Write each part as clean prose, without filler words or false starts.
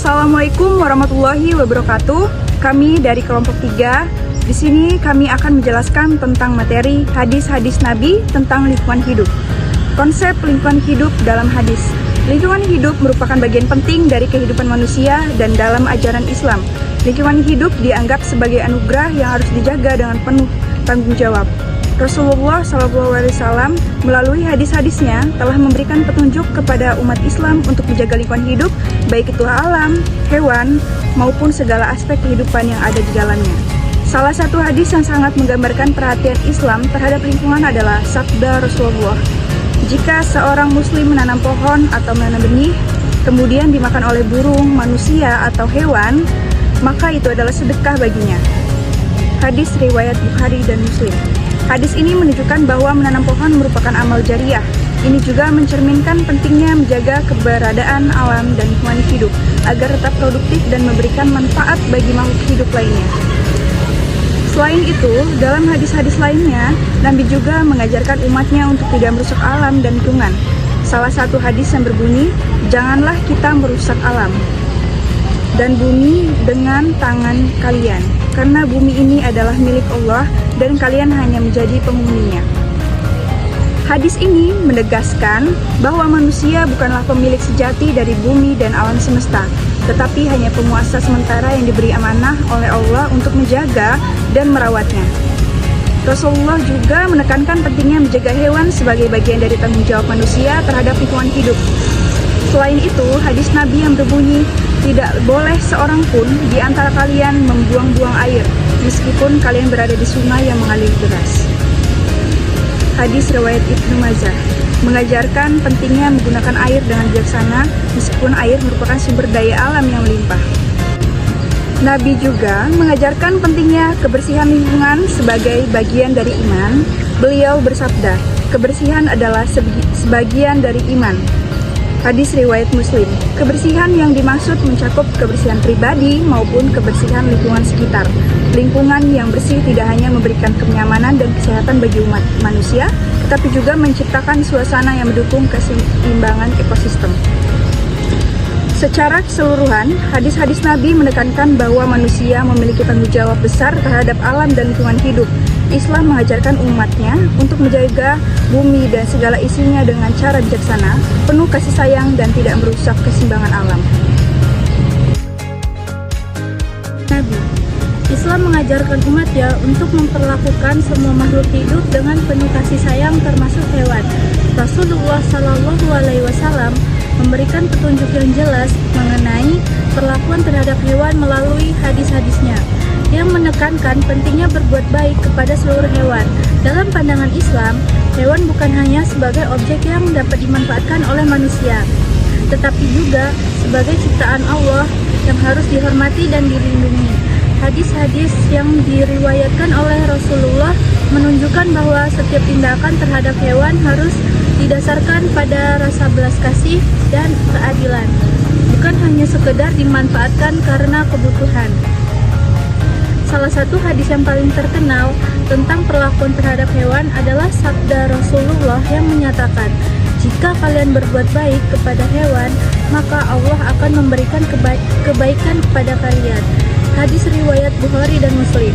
Assalamualaikum warahmatullahi wabarakatuh. Kami dari kelompok 3. Di sini kami akan menjelaskan tentang materi hadis-hadis Nabi tentang lingkungan hidup. Konsep lingkungan hidup dalam hadis. Lingkungan hidup merupakan bagian penting dari kehidupan manusia dan dalam ajaran Islam. Lingkungan hidup dianggap sebagai anugerah yang harus dijaga dengan penuh tanggung jawab. Rasulullah SAW melalui hadis-hadisnya telah memberikan petunjuk kepada umat Islam untuk menjaga lingkungan hidup, baik itu alam, hewan, maupun segala aspek kehidupan yang ada di dalamnya. Salah satu hadis yang sangat menggambarkan perhatian Islam terhadap lingkungan adalah sabda Rasulullah. Jika seorang muslim menanam pohon atau menanam benih, kemudian dimakan oleh burung, manusia, atau hewan, maka itu adalah sedekah baginya. Hadis riwayat Bukhari dan Muslim. Hadis ini menunjukkan bahwa menanam pohon merupakan amal jariah. Ini juga mencerminkan pentingnya menjaga keberadaan alam dan lingkungan hidup agar tetap produktif dan memberikan manfaat bagi makhluk hidup lainnya. Selain itu, dalam hadis-hadis lainnya, Nabi juga mengajarkan umatnya untuk tidak merusak alam dan lingkungan. Salah satu hadis yang berbunyi, "Janganlah kita merusak alam dan bumi dengan tangan kalian, karena bumi ini adalah milik Allah dan kalian hanya menjadi penghuninya." Hadis ini menegaskan bahwa manusia bukanlah pemilik sejati dari bumi dan alam semesta, tetapi hanya penguasa sementara yang diberi amanah oleh Allah untuk menjaga dan merawatnya. Rasulullah juga menekankan pentingnya menjaga hewan sebagai bagian dari tanggung jawab manusia terhadap lingkungan hidup. Selain itu, hadis Nabi yang berbunyi, "Tidak boleh seorang pun di antara kalian membuang-buang air, meskipun kalian berada di sungai yang mengalir deras." Hadis riwayat Ibnu Majah mengajarkan pentingnya menggunakan air dengan bijaksana, meskipun air merupakan sumber daya alam yang melimpah. Nabi juga mengajarkan pentingnya kebersihan lingkungan sebagai bagian dari iman. Beliau bersabda, "Kebersihan adalah sebagian dari iman." Hadis riwayat Muslim. Kebersihan yang dimaksud mencakup kebersihan pribadi maupun kebersihan lingkungan sekitar. Lingkungan yang bersih tidak hanya memberikan kenyamanan dan kesehatan bagi umat manusia, tetapi juga menciptakan suasana yang mendukung keseimbangan ekosistem. Secara keseluruhan, hadis-hadis Nabi menekankan bahwa manusia memiliki tanggung jawab besar terhadap alam dan lingkungan hidup. Islam mengajarkan umatnya untuk menjaga bumi dan segala isinya dengan cara bijaksana, penuh kasih sayang, dan tidak merusak keseimbangan alam. Nabi Islam mengajarkan umatnya untuk memperlakukan semua makhluk hidup dengan penuh kasih sayang, termasuk hewan. Rasulullah SAW memberikan petunjuk yang jelas mengenai perlakuan terhadap hewan melalui hadis-hadisnya, yang menekankan pentingnya berbuat baik kepada seluruh hewan. Dalam pandangan Islam, hewan bukan hanya sebagai objek yang dapat dimanfaatkan oleh manusia, tetapi juga sebagai ciptaan Allah yang harus dihormati dan dilindungi. Hadis-hadis yang diriwayatkan oleh Rasulullah menunjukkan bahwa setiap tindakan terhadap hewan harus didasarkan pada rasa belas kasih dan keadilan, bukan hanya sekedar dimanfaatkan karena kebutuhan. Salah satu hadis yang paling terkenal tentang perlakuan terhadap hewan adalah sabda Rasulullah yang menyatakan, "Jika kalian berbuat baik kepada hewan, maka Allah akan memberikan kebaikan kepada kalian." Hadis riwayat Bukhari dan Muslim.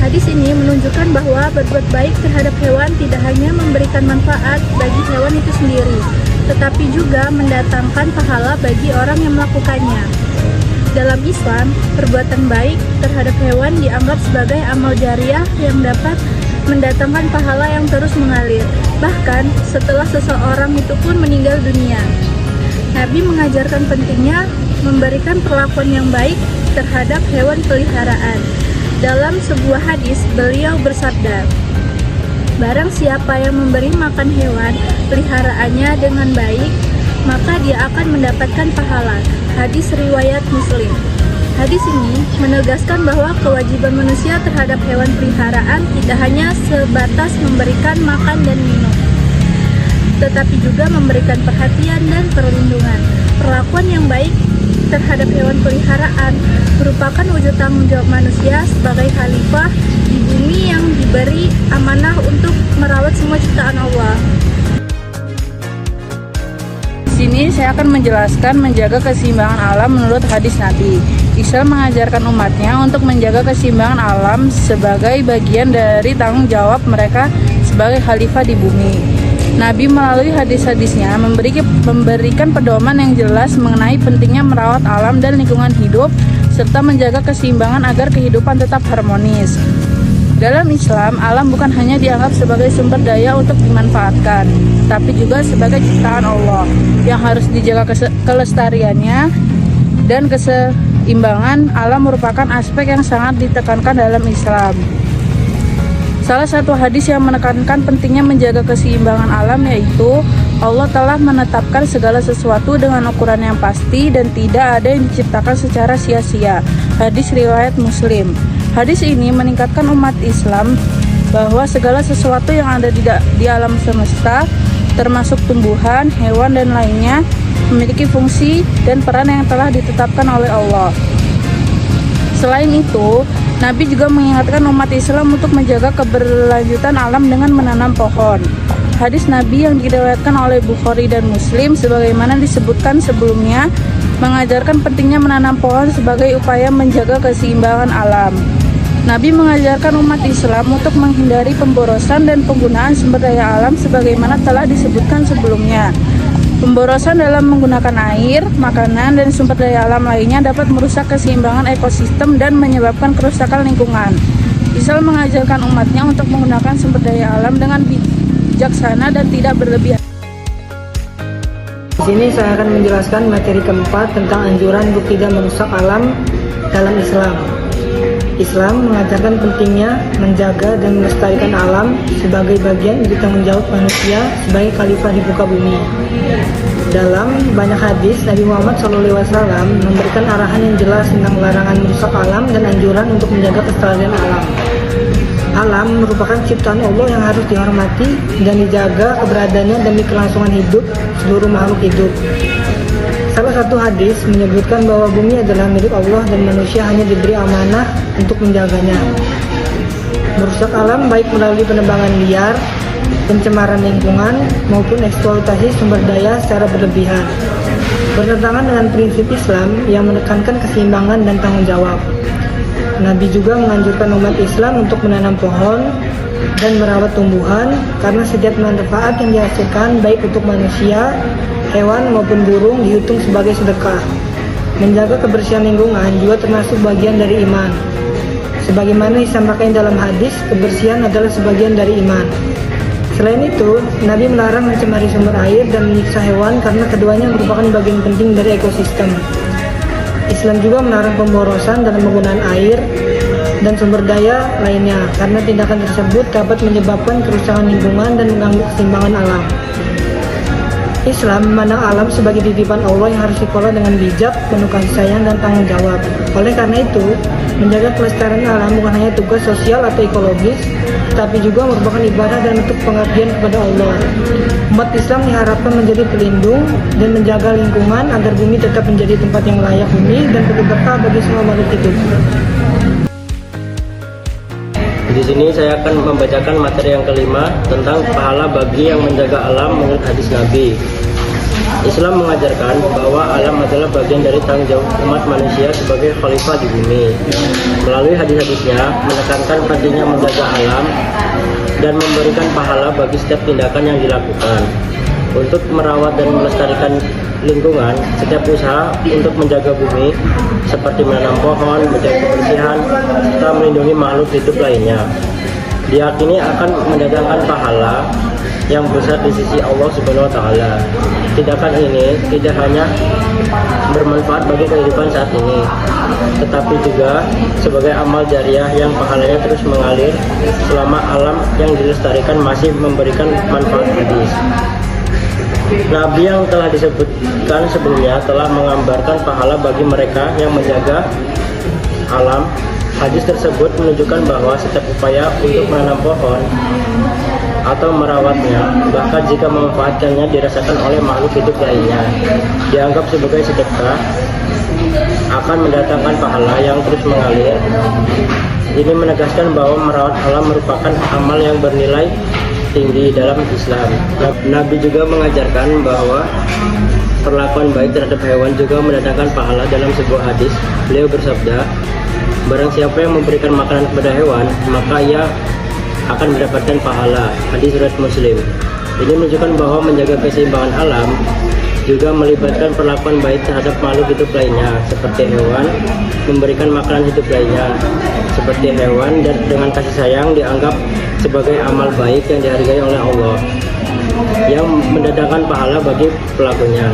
Hadis ini menunjukkan bahwa berbuat baik terhadap hewan tidak hanya memberikan manfaat bagi hewan itu sendiri, tetapi juga mendatangkan pahala bagi orang yang melakukannya. Dalam Islam, perbuatan baik terhadap hewan dianggap sebagai amal jariah yang dapat mendatangkan pahala yang terus mengalir, bahkan setelah seseorang itu pun meninggal dunia. Nabi mengajarkan pentingnya memberikan perlakuan yang baik terhadap hewan peliharaan. Dalam sebuah hadis, beliau bersabda, "Barang siapa yang memberi makan hewan peliharaannya dengan baik, maka dia akan mendapatkan pahala." Hadis riwayat Muslim. Hadis ini menegaskan bahwa kewajiban manusia terhadap hewan peliharaan tidak hanya sebatas memberikan makan dan minum, tetapi juga memberikan perhatian dan perlindungan. Perlakuan yang baik terhadap hewan peliharaan merupakan wujud tanggung jawab manusia sebagai khalifah di bumi yang diberi amanah untuk merawat semua ciptaan Allah. Di sini saya akan menjelaskan menjaga keseimbangan alam menurut hadis Nabi. Islam mengajarkan umatnya untuk menjaga keseimbangan alam sebagai bagian dari tanggung jawab mereka sebagai khalifah di bumi. Nabi melalui hadis-hadisnya memberikan pedoman yang jelas mengenai pentingnya merawat alam dan lingkungan hidup serta menjaga keseimbangan agar kehidupan tetap harmonis. Dalam Islam, alam bukan hanya dianggap sebagai sumber daya untuk dimanfaatkan, tapi juga sebagai ciptaan Allah yang harus dijaga kelestariannya, dan keseimbangan alam merupakan aspek yang sangat ditekankan dalam Islam. Salah satu hadis yang menekankan pentingnya menjaga keseimbangan alam yaitu Allah telah menetapkan segala sesuatu dengan ukuran yang pasti dan tidak ada yang diciptakan secara sia-sia. Hadis riwayat Muslim. Hadis ini meningkatkan umat Islam bahwa segala sesuatu yang ada di alam semesta, termasuk tumbuhan, hewan, dan lainnya, memiliki fungsi dan peran yang telah ditetapkan oleh Allah. Selain itu, Nabi juga mengingatkan umat Islam untuk menjaga keberlanjutan alam dengan menanam pohon. Hadis Nabi yang diriwayatkan oleh Bukhari dan Muslim sebagaimana disebutkan sebelumnya mengajarkan pentingnya menanam pohon sebagai upaya menjaga keseimbangan alam. Nabi mengajarkan umat Islam untuk menghindari pemborosan dan penggunaan sumber daya alam sebagaimana telah disebutkan sebelumnya. Pemborosan dalam menggunakan air, makanan, dan sumber daya alam lainnya dapat merusak keseimbangan ekosistem dan menyebabkan kerusakan lingkungan. Islam mengajarkan umatnya untuk menggunakan sumber daya alam dengan bijaksana dan tidak berlebihan. Di sini saya akan menjelaskan materi keempat tentang anjuran untuk tidak merusak alam dalam Islam. Islam mengajarkan pentingnya menjaga dan melestarikan alam sebagai bagian dari tanggung jawab manusia sebagai khalifah di muka bumi. Dalam banyak hadis, Nabi Muhammad SAW memberikan arahan yang jelas tentang larangan merusak alam dan anjuran untuk menjaga kelestarian alam. Alam merupakan ciptaan Allah yang harus dihormati dan dijaga keberadaannya demi kelangsungan hidup seluruh makhluk hidup. Salah satu hadis menyebutkan bahwa bumi adalah milik Allah dan manusia hanya diberi amanah untuk menjaganya. Merusak alam baik melalui penebangan liar, pencemaran lingkungan, maupun eksploitasi sumber daya secara berlebihan bertentangan dengan prinsip Islam yang menekankan keseimbangan dan tanggung jawab. Nabi juga menganjurkan umat Islam untuk menanam pohon dan merawat tumbuhan karena setiap manfaat yang dihasilkan baik untuk manusia, hewan maupun burung dihitung sebagai sedekah. Menjaga kebersihan lingkungan juga termasuk bagian dari iman. Sebagaimana disampaikan dalam hadis, kebersihan adalah sebagian dari iman. Selain itu, Nabi melarang mencemari sumber air dan menyiksa hewan karena keduanya merupakan bagian penting dari ekosistem. Islam juga melarang pemborosan dalam penggunaan air dan sumber daya lainnya karena tindakan tersebut dapat menyebabkan kerusakan lingkungan dan mengganggu keseimbangan alam. Islam memandang alam sebagai titipan Allah yang harus dikelola dengan bijak, penuh kasih sayang dan tanggung jawab. Oleh karena itu, menjaga kelestarian alam bukan hanya tugas sosial atau ekologis, tapi juga merupakan ibadah dan bentuk pengabdian kepada Allah. Umat Islam diharapkan menjadi pelindung dan menjaga lingkungan agar bumi tetap menjadi tempat yang layak huni dan penuh berkah bagi semua makhluk hidup. Di sini saya akan membacakan materi yang kelima tentang pahala bagi yang menjaga alam menurut hadis Nabi. Islam mengajarkan bahwa alam adalah bagian dari tanggung jawab umat manusia sebagai khalifah di bumi. Melalui hadis-hadisnya menekankan pentingnya menjaga alam dan memberikan pahala bagi setiap tindakan yang dilakukan. Untuk merawat dan melestarikan lingkungan, setiap usaha untuk menjaga bumi seperti menanam pohon, menjaga kebersihan, serta melindungi makhluk hidup lainnya diyakini akan mendatangkan pahala yang besar di sisi Allah Subhanahu wa Ta'ala. Tindakan ini tidak hanya bermanfaat bagi kehidupan saat ini, tetapi juga sebagai amal jariah yang pahalanya terus mengalir selama alam yang dilestarikan masih memberikan manfaat hadis. Nabi yang telah disebutkan sebelumnya telah menggambarkan pahala bagi mereka yang menjaga alam. Hadis tersebut menunjukkan bahwa setiap upaya untuk menanam pohon atau merawatnya, bahkan jika memanfaatkannya dirasakan oleh makhluk hidup lainnya, dianggap sebagai sedekah, akan mendatangkan pahala yang terus mengalir. Ini menegaskan bahwa merawat alam merupakan amal yang bernilai tinggi dalam Islam. Nabi juga mengajarkan bahwa perlakuan baik terhadap hewan juga mendatangkan pahala. Dalam sebuah hadis, beliau bersabda, barang siapa yang memberikan makanan kepada hewan, maka ia akan mendapatkan pahala. Hadis riwayat Muslim. Ini menunjukkan bahwa menjaga keseimbangan alam juga melibatkan perlakuan baik terhadap makhluk hidup lainnya, seperti hewan, memberikan makanan hidup lainnya, seperti hewan, dan dengan kasih sayang dianggap sebagai amal baik yang dihargai oleh Allah, yang mendatangkan pahala bagi pelakunya.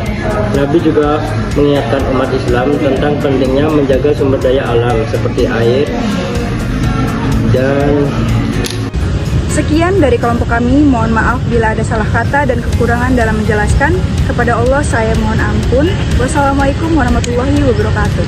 Nabi juga mengingatkan umat Islam tentang pentingnya menjaga sumber daya alam seperti air dan Sekian dari kelompok kami, mohon maaf bila ada salah kata dan kekurangan dalam menjelaskan. Kepada Allah saya mohon ampun. Wassalamualaikum warahmatullahi wabarakatuh.